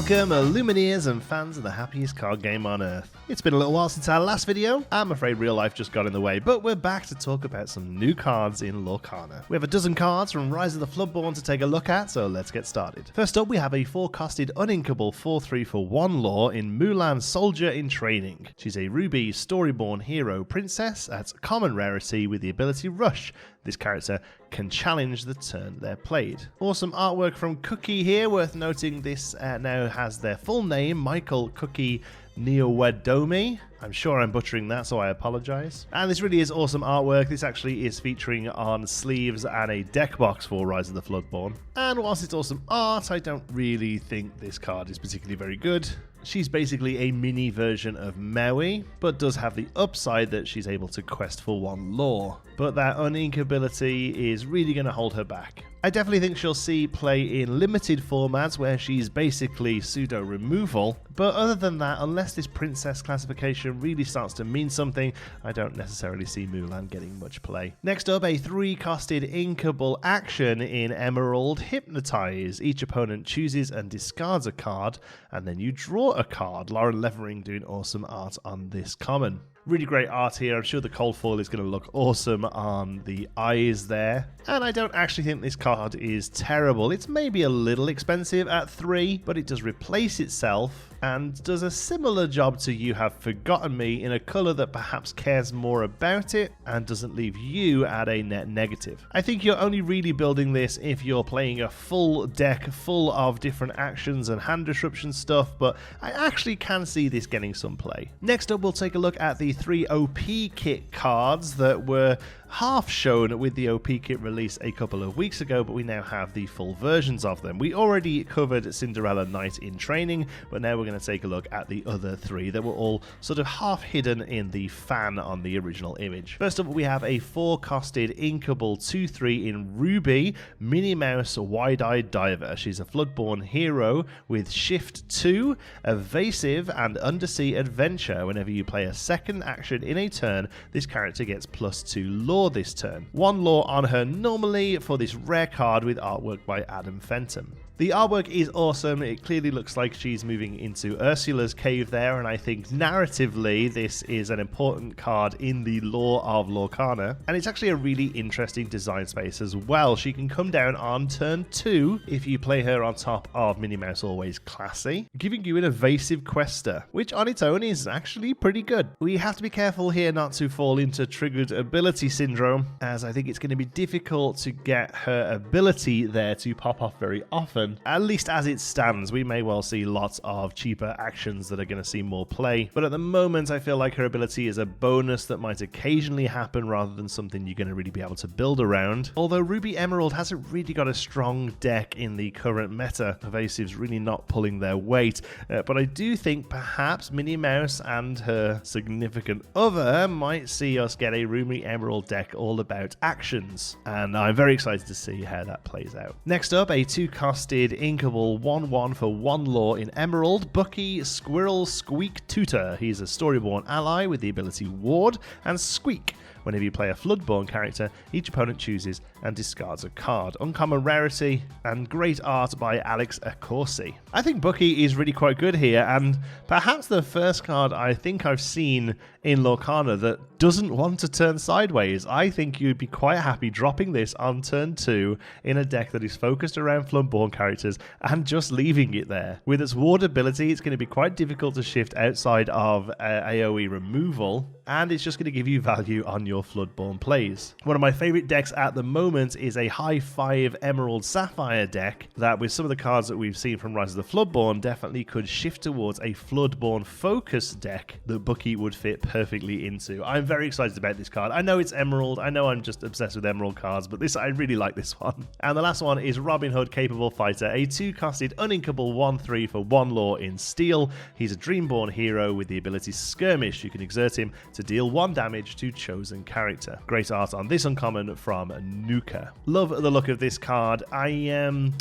Welcome, Lumineers and fans of the happiest card game on earth. It's been a little while since our last video. I'm afraid real life just got in the way, but we're back to talk about some new cards in Lorcana. We have a dozen cards from Rise of the Floodborn to take a look at, so let's get started. First up, we have a 4-costed uninkable 4/3 for 1 lore in Mulan, Soldier in Training. She's a Ruby Storyborn Hero Princess at common rarity with the ability Rush. This character can challenge the turn they're played. Awesome artwork from Cookie here. Worth noting this now has their full name, Michael Cookie Neowedomi. I'm sure I'm butchering that, so I apologize. And this really is awesome artwork. This actually is featuring on sleeves and a deck box for Rise of the Floodborn. And whilst it's awesome art, I don't really think this card is particularly very good. She's basically a mini version of Maui, but does have the upside that she's able to quest for 1 lore. But that unink ability is really going to hold her back. I definitely think she'll see play in limited formats where she's basically pseudo removal, but other than that, unless this princess classification really starts to mean something, I don't necessarily see Mulan getting much play. Next up, a 3-costed inkable action in Emerald, Hypnotize. Each opponent chooses and discards a card, and then you draw a card. Lauren Levering doing awesome art on this common. Really great art here. I'm sure the cold foil is going to look awesome on the eyes there. And I don't actually think this card is terrible. It's maybe a little expensive at 3, but it does replace itself and does a similar job to You Have Forgotten Me in a colour that perhaps cares more about it and doesn't leave you at a net negative. I think you're only really building this if you're playing a full deck full of different actions and hand disruption stuff, but I actually can see this getting some play. Next up, we'll take a look at the 3 OP kit cards that were half shown with the OP kit release a couple of weeks ago, but we now have the full versions of them. We already covered Cinderella Knight in Training, but now we're going to take a look at the other 3 that were all sort of half hidden in the fan on the original image. First up, we have a 4-costed inkable 2/3 in Ruby, Minnie Mouse Wide-Eyed Diver. She's a Floodborn hero with Shift 2, Evasive, and Undersea Adventure. Whenever you play a second action in a turn, this character gets +2 lore this turn. 1 lore on her normally for this rare card with artwork by Adam Fenton. The artwork is awesome. It clearly looks like she's moving into Ursula's cave there, and I think narratively this is an important card in the lore of Lorcana, and it's actually a really interesting design space as well. She can come down on turn 2 if you play her on top of Minnie Mouse Always Classy, giving you an evasive quester, which on its own is actually pretty good. We have to be careful here not to fall into triggered ability syndrome, as I think it's going to be difficult to get her ability there to pop off very often. At least as it stands, we may well see lots of cheaper actions that are going to see more play, but at the moment I feel like her ability is a bonus that might occasionally happen rather than something you're going to really be able to build around. Although Ruby Emerald hasn't really got a strong deck in the current meta, evasive's really not pulling their weight, but I do think perhaps Minnie Mouse and her significant other might see us get a Ruby Emerald deck all about actions, and I'm very excited to see how that plays out. Next up, a 2-costed inkable 1/1 for 1 lore in Emerald, Bookie Squirrel Squeak Tutor. He's a Storyborn ally with the ability Ward and Squeak. Whenever you play a Floodborn character, each opponent chooses and discards a card. Uncommon rarity and great art by Alex Accorsi. I think Bookie is really quite good here, and perhaps the first card I think I've seen in Lorcana that doesn't want to turn sideways. I think you'd be quite happy dropping this on turn 2 in a deck that is focused around Floodborn characters and just leaving it there. With its ward ability, it's going to be quite difficult to shift outside of AoE removal, and it's just going to give you value on your Floodborn plays. One of my favorite decks at the moment is a high 5 Emerald Sapphire deck that, with some of the cards that we've seen from Rise of the Floodborn, definitely could shift towards a Floodborn focus deck that Bookie would fit perfectly into. I'm very excited about this card. I know it's Emerald, I know I'm just obsessed with Emerald cards, but I really like this one. And the last one is Robin Hood Capable Fighter, a 2-costed uninkable 1/3 for 1 lore in Steel. He's a Dreamborn hero with the ability Skirmish. You can exert him to deal 1 damage to chosen character. Great art on this uncommon from Nuka. Love the look of this card. I'm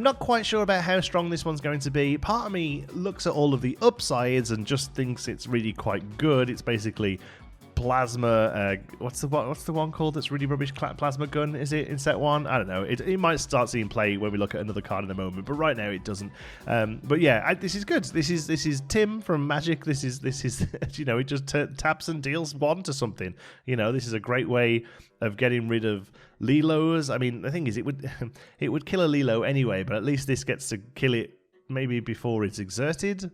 not quite sure about how strong this one's going to be. Part of me looks at all of the upsides and just thinks it's really quite good. It's basically plasma, what's the one called that's really rubbish? Plasma gun, is it, in set 1? I don't know. It might start seeing play when we look at another card in a moment, but right now it doesn't. But yeah, this is good. This is Tim from Magic. This is you know, it just taps and deals 1 to something. You know, this is a great way of getting rid of Lilos. I mean, the thing is, it would kill a Lilo anyway, but at least this gets to kill it maybe before it's exerted.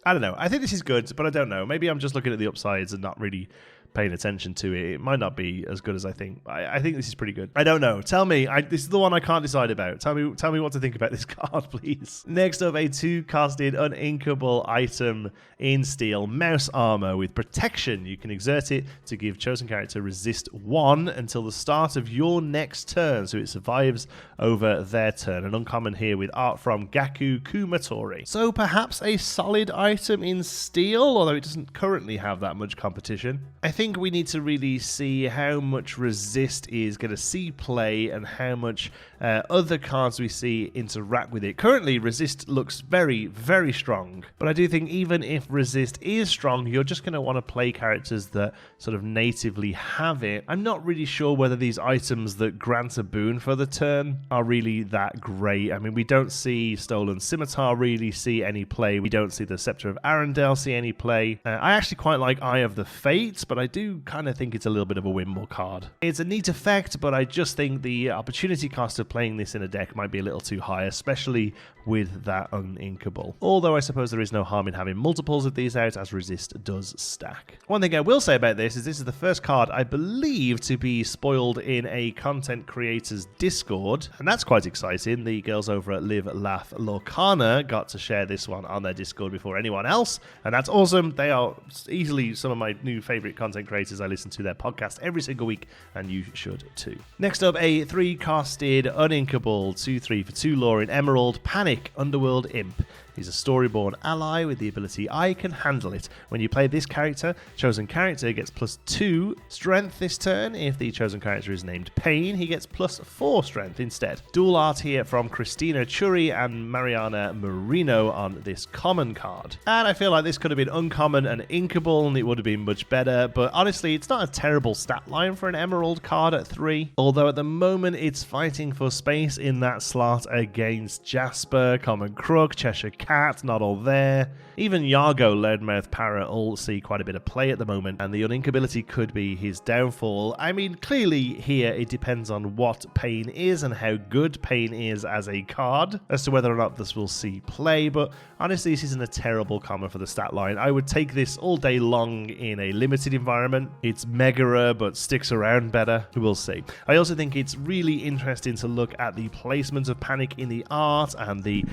I don't know. I think this is good, but I don't know. Maybe I'm just looking at the upsides and not really paying attention to it. It might not be as good as I think. I think this is pretty good. I don't know. Tell me. This is the one I can't decide about. Tell me what to think about this card, please. Next up, a 2-costed uninkable item in steel, Mouse Armor with protection. You can exert it to give chosen character resist 1 until the start of your next turn, so it survives over their turn. An uncommon here with art from Gaku Kumatori. So perhaps a solid item in steel, although it doesn't currently have that much competition. I think we need to really see how much resist is going to see play and how much other cards we see interact with it. Currently, resist looks very, very strong, but I do think even if resist is strong, you're just going to want to play characters that sort of natively have it. I'm not really sure whether these items that grant a boon for the turn are really that great. I mean, we don't see Stolen Scimitar really see any play. We don't see the Scepter of Arendelle see any play. I actually quite like Eye of the Fates, but I do kind of think it's a little bit of a wimble card. It's a neat effect, but I just think the opportunity cost of playing this in a deck might be a little too high, especially with that uninkable. Although I suppose there is no harm in having multiples of these out, as resist does stack. One thing I will say about this is the first card I believe to be spoiled in a content creator's Discord, and that's quite exciting. The girls over at Live Laugh Lorcana got to share this one on their Discord before anyone else, and that's awesome. They are easily some of my new favorite content creators. I listen to their podcast every single week, and you should too. Next up, a 3-costed uninkable 2/3 for 2 lore in Emerald, Panic Underworld Imp. He's a Storyborn ally with the ability I Can Handle It. When you play this character, chosen character gets +2 strength this turn. If the chosen character is named Pain, he gets +4 strength instead. Dual art here from Christina Churi and Mariana Marino on this common card. And I feel like this could have been uncommon and inkable, and it would have been much better, but honestly, it's not a terrible stat line for an Emerald card at 3. Although at the moment, it's fighting for space in that slot against Jasper, Common Crook, Cheshire Cat, not all there. Even Yargo, Loudmouth Parrot all see quite a bit of play at the moment, and the uninkability could be his downfall. I mean, clearly here it depends on what Pain is and how good Pain is as a card as to whether or not this will see play, but honestly, this isn't a terrible common for the stat line. I would take this all day long in a limited environment. It's mega but sticks around better. We'll see. I also think it's really interesting to look at the placement of Panic in the art and the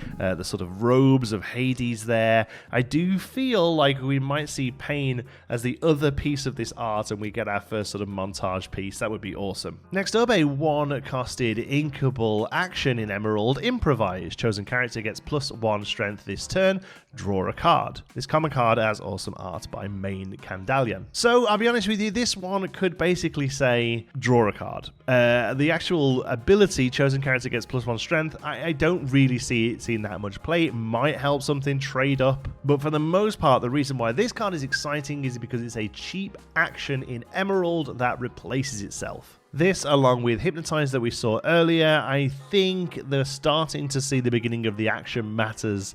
sort of robes of Hades there. I do feel like we might see Pain as the other piece of this art and we get our first sort of montage piece. That would be awesome. Next up, a 1-costed inkable action in Emerald, Improvise. Chosen character gets +1 strength this turn. Draw a card. This common card has awesome art by Main Candalian. So I'll be honest with you, this one could basically say draw a card. The actual ability, chosen character gets +1 strength, I don't really see it seeing that much play. It might help something trade up, but for the most part, the reason why this card is exciting is because it's a cheap action in Emerald that replaces itself. This, along with Hypnotize that we saw earlier, I think they're starting to see the beginning of the Action Matters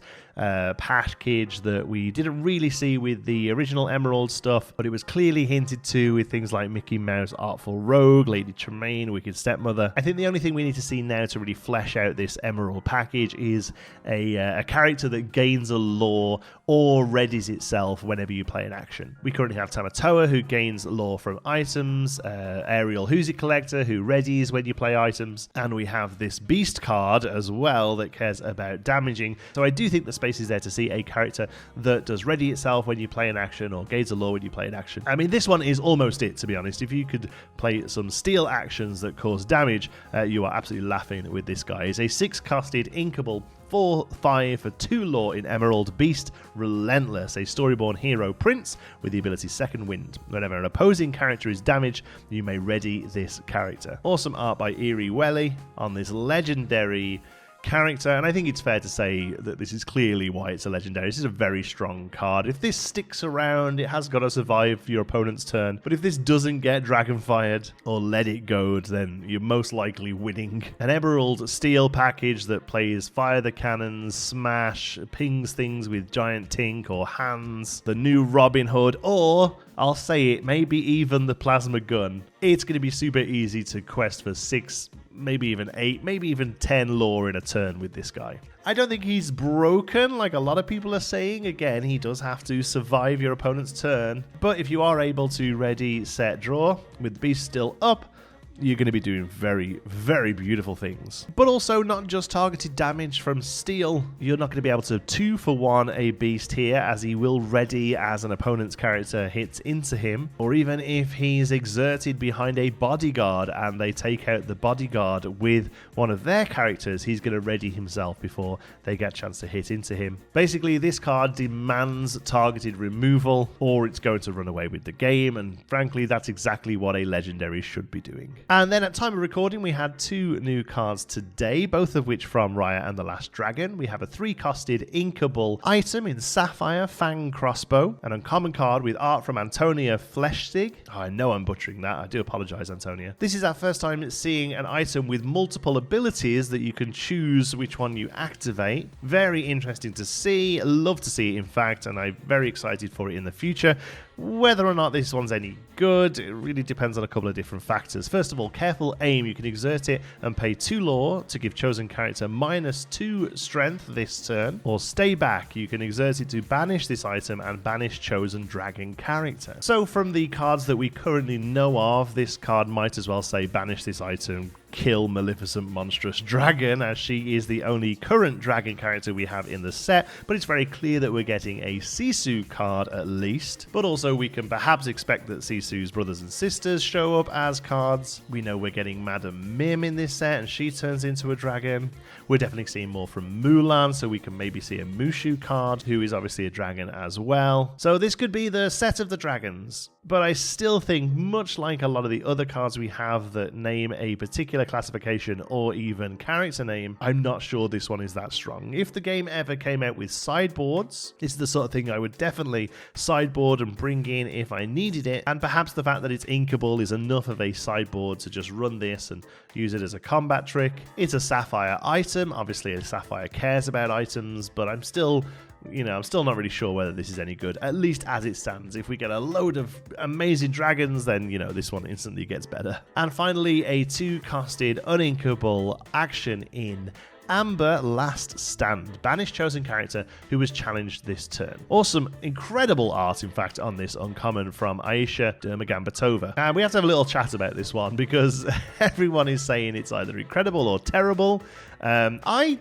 package that we didn't really see with the original Emerald stuff, but it was clearly hinted to with things like Mickey Mouse, Artful Rogue, Lady Tremaine, Wicked Stepmother. I think the only thing we need to see now to really flesh out this Emerald package is a character that gains a lore or readies itself whenever you play an action. We currently have Tamatoa, who gains lore from items, Ariel Who's It Collector, who readies when you play items, and we have this Beast card as well that cares about damaging. So I do think the space is there to see a character that does ready itself when you play an action or gains a lore when you play an action. I mean, this one is almost it, to be honest. If you could play some steel actions that cause damage, you are absolutely laughing with this guy. It's a 6-costed inkable 4/5 for 2 lore in Emerald, Beast Relentless, a Storyborn hero prince with the ability Second Wind. Whenever an opposing character is damaged, you may ready this character. Awesome art by Eerie Welly on this legendary character, and I think it's fair to say that this is clearly why it's a legendary. This is a very strong card. If this sticks around, it has got to survive your opponent's turn, but if this doesn't get dragon fired or let it go, then you're most likely winning. An Emerald Steel package that plays Fire the Cannons, Smash, pings things with Giant Tink or Hands, the new Robin Hood, or I'll say it, maybe even the Plasma Gun. It's going to be super easy to quest for 6, maybe even 8, maybe even 10 lore in a turn with this guy. I don't think he's broken like a lot of people are saying. Again, he does have to survive your opponent's turn, but if you are able to ready, set, draw with the beast still up, you're going to be doing very, very beautiful things. But also not just targeted damage from steel. You're not going to be able to 2-for-1 a beast here, as he will ready as an opponent's character hits into him. Or even if he's exerted behind a bodyguard and they take out the bodyguard with one of their characters, he's going to ready himself before they get a chance to hit into him. Basically, this card demands targeted removal, or it's going to run away with the game, and frankly, that's exactly what a legendary should be doing. And then at time of recording, we had 2 new cards today, both of which from Raya and the Last Dragon. We have a 3-costed inkable item in Sapphire Fang Crossbow, an uncommon card with art from Antonia Fleshstig. Oh, I know I'm butchering that. I do apologize, Antonia. This is our first time seeing an item with multiple abilities that you can choose which one you activate. Very interesting to see. Love to see it, in fact, and I'm very excited for it in the future. Whether or not this one's any good, it really depends on a couple of different factors. First of all, careful aim. You can exert it and pay 2 lore to give chosen character -2 strength this turn. Or stay back. You can exert it to banish this item and banish chosen dragon character. So from the cards that we currently know of, this card might as well say banish this item, kill Maleficent Monstrous Dragon, as she is the only current dragon character we have in the set, but it's very clear that we're getting a Sisu card at least. But also we can perhaps expect that Sisu's brothers and sisters show up as cards. We know we're getting Madame Mim in this set, and she turns into a dragon. We're definitely seeing more from Mulan, so we can maybe see a Mushu card, who is obviously a dragon as well. So this could be the set of the dragons. But I still think, much like a lot of the other cards we have that name a particular classification or even character name, I'm not sure this one is that strong. If the game ever came out with sideboards, this is the sort of thing I would definitely sideboard and bring in if I needed it, and perhaps the fact that it's inkable is enough of a sideboard to just run this and use it as a combat trick. It's a Sapphire item. Obviously, a Sapphire cares about items, but I'm still not really sure whether this is any good, at least as it stands. If we get a load of amazing dragons, then, this one instantly gets better. And finally, a 2-costed uninkable action in Amber Last Stand. Banish chosen character who was challenged this turn. Awesome, incredible art, in fact, on this uncommon from Aisha Dermagambatova. And we have to have a little chat about this one because everyone is saying it's either incredible or terrible. I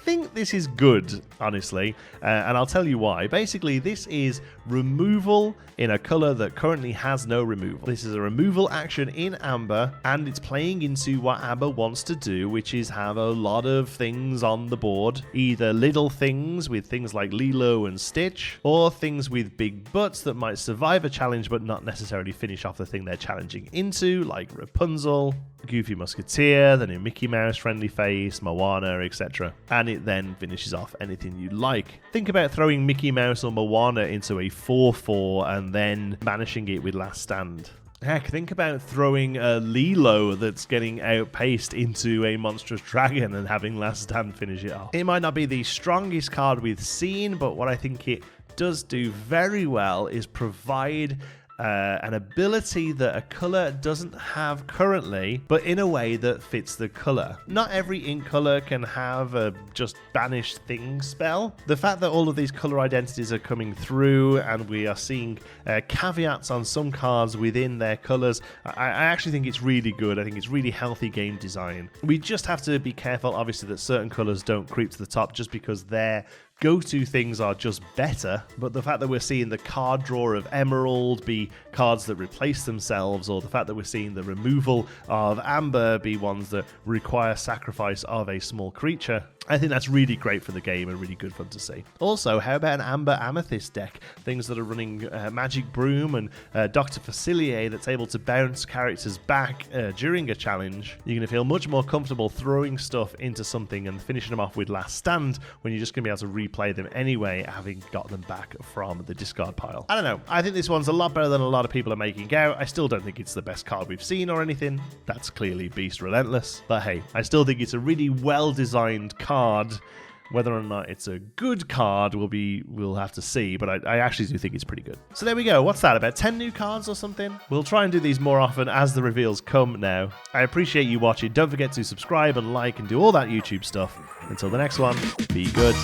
think this is good, honestly, and I'll tell you why. Basically, this is removal in a color that currently has no removal. This is a removal action in Amber, and it's playing into what Amber wants to do, which is have a lot of things on the board. Either little things with things like Lilo and Stitch, or things with big butts that might survive a challenge but not necessarily finish off the thing they're challenging into, like Rapunzel, Goofy Musketeer, the new Mickey Mouse friendly face, Moana, etc. And it then finishes off anything you like. Think about throwing Mickey Mouse or Moana into a 4/4 and then banishing it with Last Stand. Heck, think about throwing a Lilo that's getting outpaced into a monstrous dragon and having Last Stand finish it off. It might not be the strongest card we've seen, but what I think it does do very well is provide an ability that a color doesn't have currently, but in a way that fits the color. Not every ink color can have a just banish thing spell. The fact that all of these color identities are coming through and we are seeing caveats on some cards within their colors, I actually think it's really good. I think it's really healthy game design. We just have to be careful, obviously, that certain colors don't creep to the top just because they're go-to things are just better, but the fact that we're seeing the card draw of Emerald be cards that replace themselves, or the fact that we're seeing the removal of Amber be ones that require sacrifice of a small creature, I think that's really great for the game and really good fun to see. Also, how about an Amber Amethyst deck? Things that are running Magic Broom and Dr. Facilier that's able to bounce characters back during a challenge. You're going to feel much more comfortable throwing stuff into something and finishing them off with Last Stand when you're just going to be able to replay them anyway, having got them back from the discard pile. I don't know. I think this one's a lot better than a lot of people are making out. I still don't think it's the best card we've seen or anything. That's clearly Beast Relentless. But hey, I still think it's a really well-designed card. Whether or not it's a good card, we'll have to see, but I actually do think it's pretty good. So there we go. What's that, about 10 new cards or something? We'll try and do these more often as the reveals come now. I appreciate you watching. Don't forget to subscribe and like and do all that YouTube stuff. Until the next one, be good.